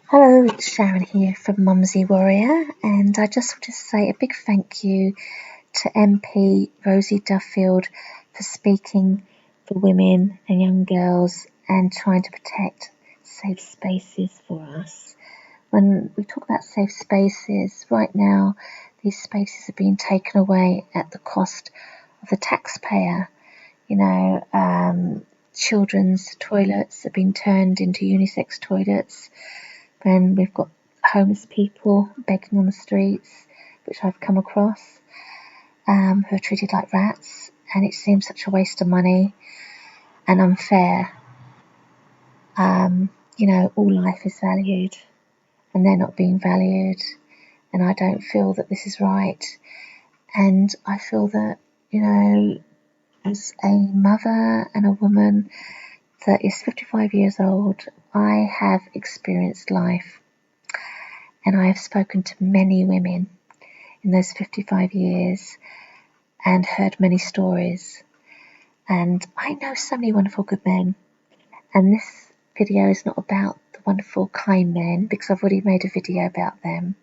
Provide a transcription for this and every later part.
Hello, it's Sharon here from Mumsy Warrior, and I just want to say a big thank you to MP Rosie Duffield for speaking for women and young girls and trying to protect safe spaces for us. When we talk about safe spaces, right now these spaces are being taken away at the cost of the taxpayer. Children's toilets are being turned into unisex toilets. When we've got homeless people begging on the streets, which I've come across, who are treated like rats, and it seems such a waste of money and unfair. All life is valued, and they're not being valued, and I don't feel that this is right. And I feel that, as a mother and a woman that is 55 years old, I have experienced life. And I have spoken to many women in those 55 years and heard many stories. And I know so many wonderful good men. And this video is not about the wonderful kind men, because I've already made a video about them.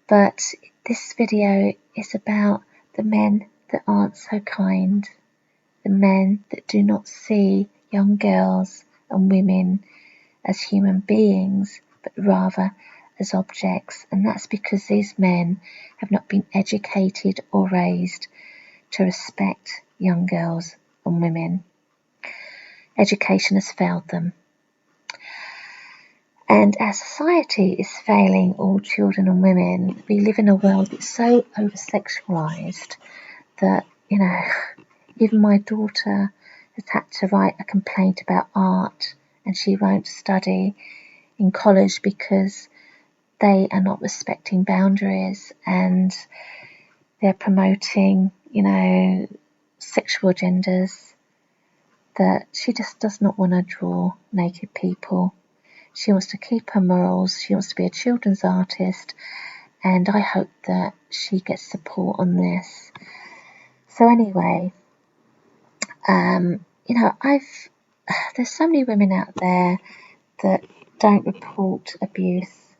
But this video is about the men that aren't so kind, the men that do not see young girls and women as human beings, but rather as objects. And that's because these men have not been educated or raised to respect young girls and women. Education has failed them. And our society is failing all children and women. We live in a world that's so over-sexualised that, even my daughter has had to write a complaint about art, and she won't study in college because they are not respecting boundaries, and they're promoting, sexual agendas that she just does not want to draw naked people. She wants to keep her morals. She wants to be a children's artist, and I hope that she gets support on this. So anyway, there's so many women out there that don't report abuse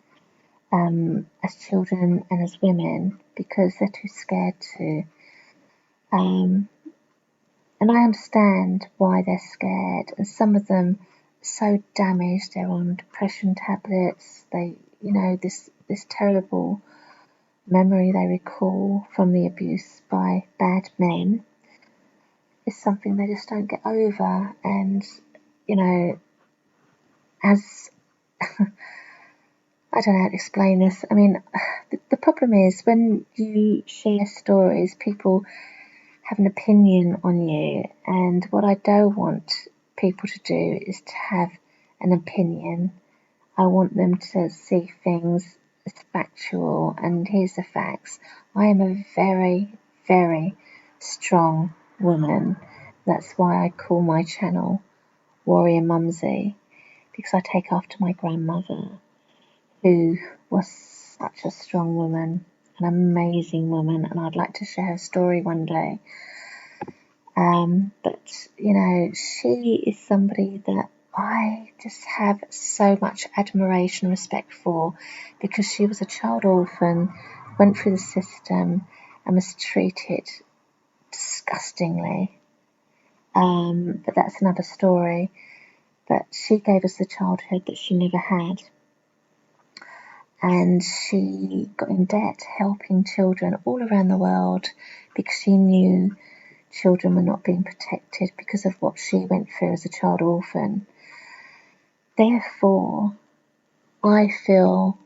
as children and as women because they're too scared to. And I understand why they're scared, and some of them are so damaged, they're on depression tablets, this terrible memory they recall from the abuse by bad men is something they just don't get over. And, as I don't know how to explain this. I mean, the problem is when you share stories, people have an opinion on you, and what I don't want people to do is to have an opinion. I want them to see things as factual, and here's the facts. I am a very, very strong woman. That's why I call my channel Warrior Mumsy, because I take after my grandmother, who was such a strong woman, an amazing woman, and I'd like to share her story one day. But she is somebody that I just have so much admiration and respect for, because she was a child orphan, went through the system and was treated disgustingly. But that's another story. But she gave us the childhood that she never had. And she got in debt helping children all around the world because she knew children were not being protected because of what she went through as a child orphan. Therefore, I feel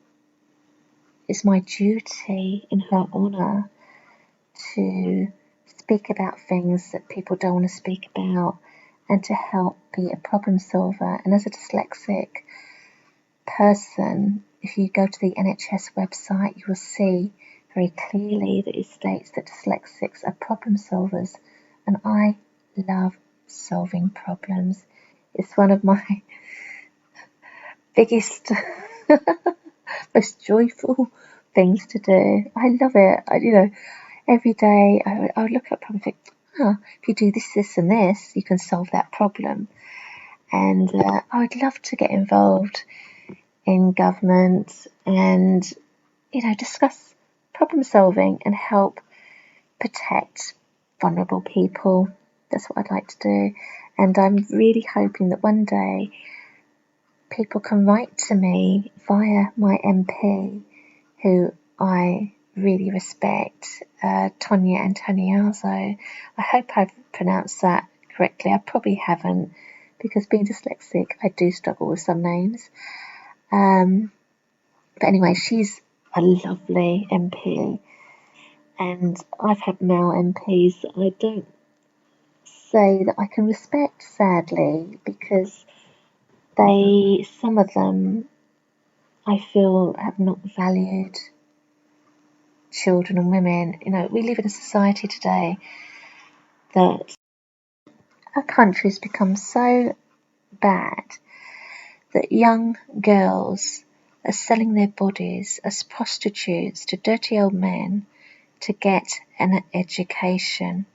it's my duty in her honour to speak about things that people don't want to speak about, and to help be a problem solver. And as a dyslexic person, if you go to the NHS website, you will see very clearly that it states that dyslexics are problem solvers, and I love solving problems. It's one of my biggest, most joyful things to do. I love it. Every day I would look at a problem and think, if you do this, this and this, you can solve that problem. And I would love to get involved in government and, discuss problem solving and help protect vulnerable people. That's what I'd like to do. And I'm really hoping that one day people can write to me via my MP, who I really respect, Tonya Antoniazzo. I hope I've pronounced that correctly. I probably haven't, because being dyslexic, I do struggle with some names. But anyway, she's a lovely MP, and I've had male MPs that I don't say that I can respect, sadly, because some of them, I feel, have not valued children and women. We live in a society today that our country has become so bad that young girls are selling their bodies as prostitutes to dirty old men to get an education.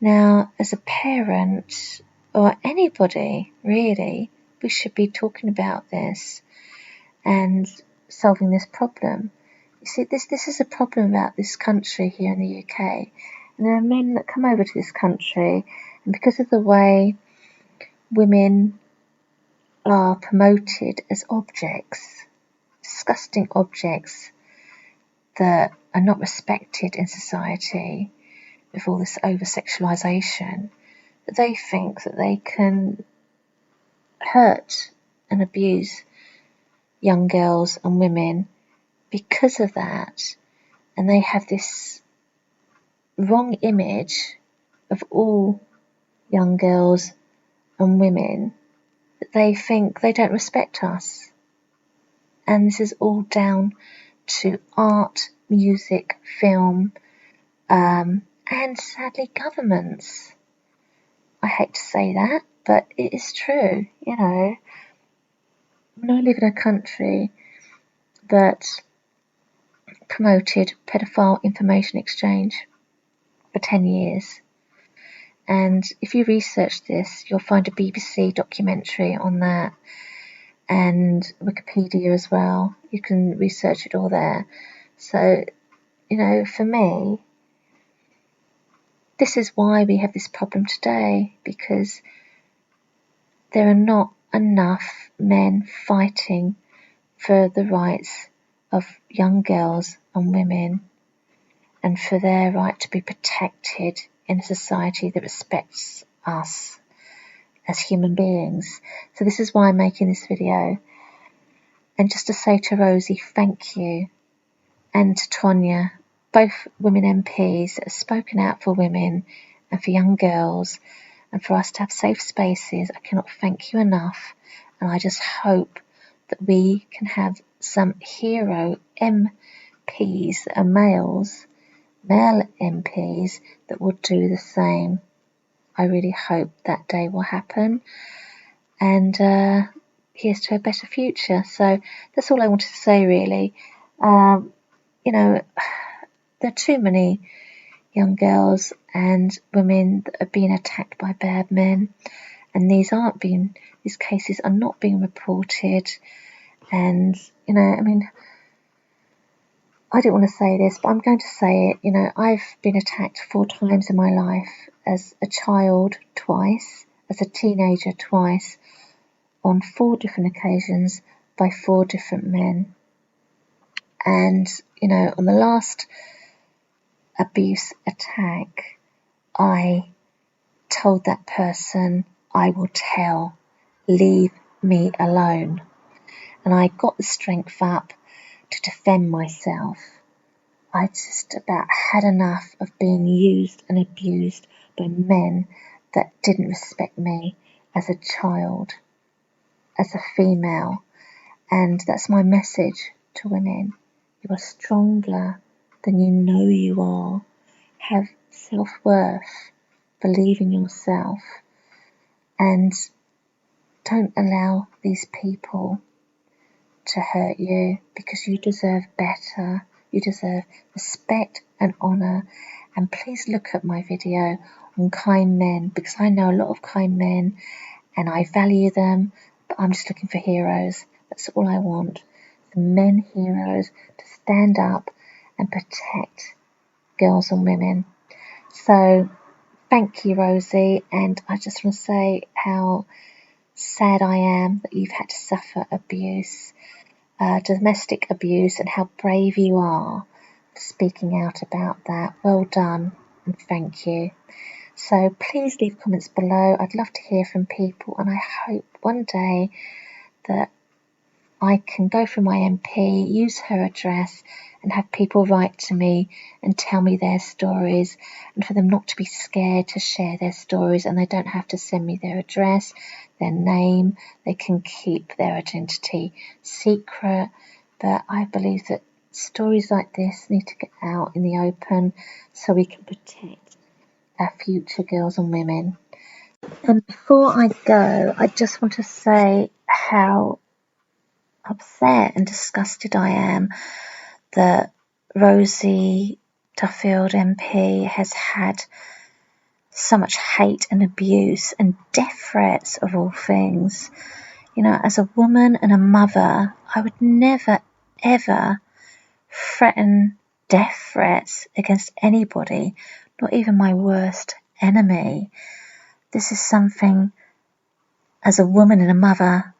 Now, as a parent, or anybody really, we should be talking about this and solving this problem. You see, this is a problem about this country here in the UK. And there are men that come over to this country, and because of the way women are promoted as objects, disgusting objects that are not respected in society, with all this over-sexualisation, that they think that they can hurt and abuse young girls and women because of that. And they have this wrong image of all young girls and women, that they think they don't respect us. And this is all down to art, music, film, and sadly governments. I hate to say that, but it is true. When I live in a country that promoted pedophile information exchange for 10 years, and if you research this, you'll find a BBC documentary on that, and Wikipedia as well. You can research it all there. So, for me, this is why we have this problem today, because there are not enough men fighting for the rights of young girls and women, and for their right to be protected in a society that respects us as human beings. So this is why I'm making this video. And just to say to Rosie, thank you, and to Tonya, both women MPs that have spoken out for women and for young girls, and for us to have safe spaces. I cannot thank you enough, and I just hope that we can have some hero MPs that are male MPs that will do the same. I really hope that day will happen, and here's to a better future. So that's all I wanted to say, really. There are too many young girls and women that are being attacked by bad men, and these cases are not being reported. And I don't want to say this, but I'm going to say it. I've been attacked 4 times in my life, as a child twice, as a teenager twice, on 4 different occasions by 4 different men. And on the last abuse attack, I told that person, I will tell, leave me alone. And I got the strength up to defend myself. I just about had enough of being used and abused by men that didn't respect me as a child, as a female. And that's my message to women. You are stronger than you know you are. Have self-worth. Believe in yourself. And don't allow these people to hurt you, because you deserve better. You deserve respect and honour. And please look at my video on kind men, because I know a lot of kind men and I value them, but I'm just looking for heroes. That's all I want. The men heroes to stand up and protect girls and women. So thank you, Rosie, and I just want to say how sad I am that you've had to suffer abuse, domestic abuse, and how brave you are for speaking out about that. Well done, and thank you. So please leave comments below. I'd love to hear from people, and I hope one day that I can go through my MP, use her address, and have people write to me and tell me their stories, and for them not to be scared to share their stories, and they don't have to send me their address, their name. They can keep their identity secret. But I believe that stories like this need to get out in the open so we can protect our future girls and women. And before I go, I just want to say how upset and disgusted I am that Rosie Duffield MP has had so much hate and abuse and death threats of all things. You know, as a woman and a mother, I would never, ever threaten death threats against anybody, not even my worst enemy. This is something, as a woman and a mother,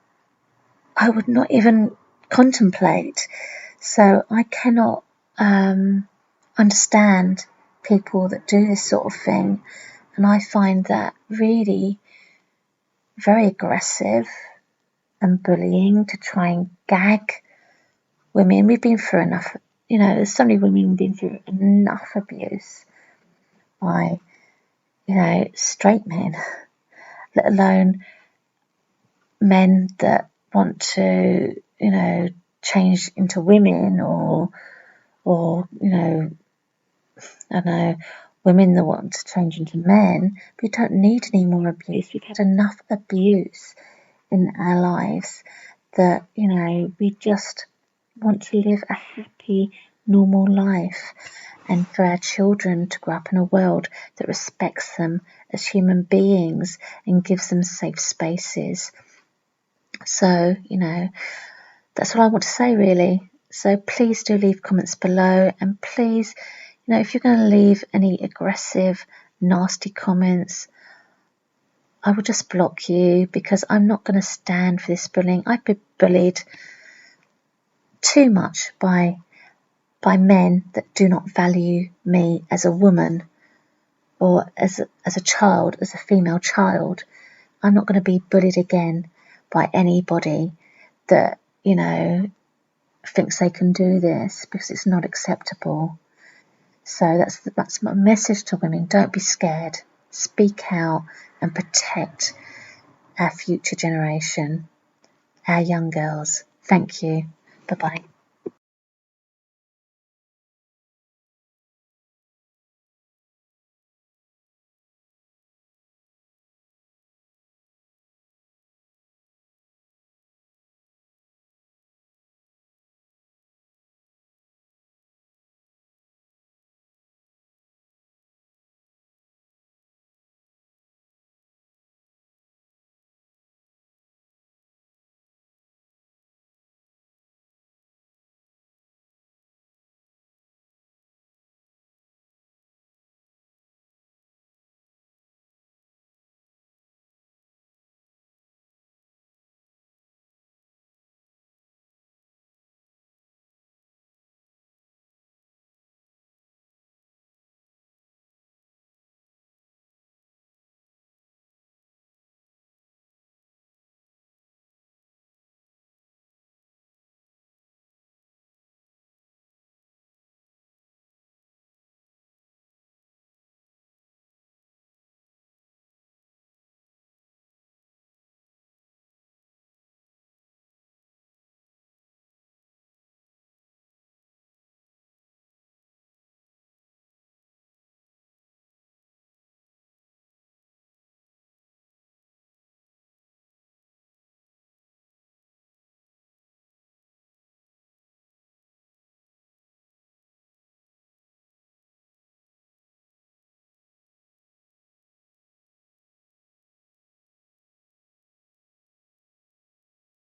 I would not even contemplate. So I cannot understand people that do this sort of thing, and I find that really very aggressive and bullying to try and gag women. We've been through enough, there's so many women who've been through enough abuse by, straight men, let alone men that want to, change into women or I don't know, women that want to change into men. We don't need any more abuse. We've had enough abuse in our lives that, we just want to live a happy, normal life, and for our children to grow up in a world that respects them as human beings and gives them safe spaces. So, that's all I want to say, really. So please do leave comments below, and please, if you're going to leave any aggressive, nasty comments, I will just block you, because I'm not going to stand for this bullying. I've been bullied too much by men that do not value me as a woman or as a child, as a female child. I'm not going to be bullied again by anybody that, thinks they can do this, because it's not acceptable. So that's my message to women. Don't be scared. Speak out and protect our future generation, our young girls. Thank you. Bye-bye.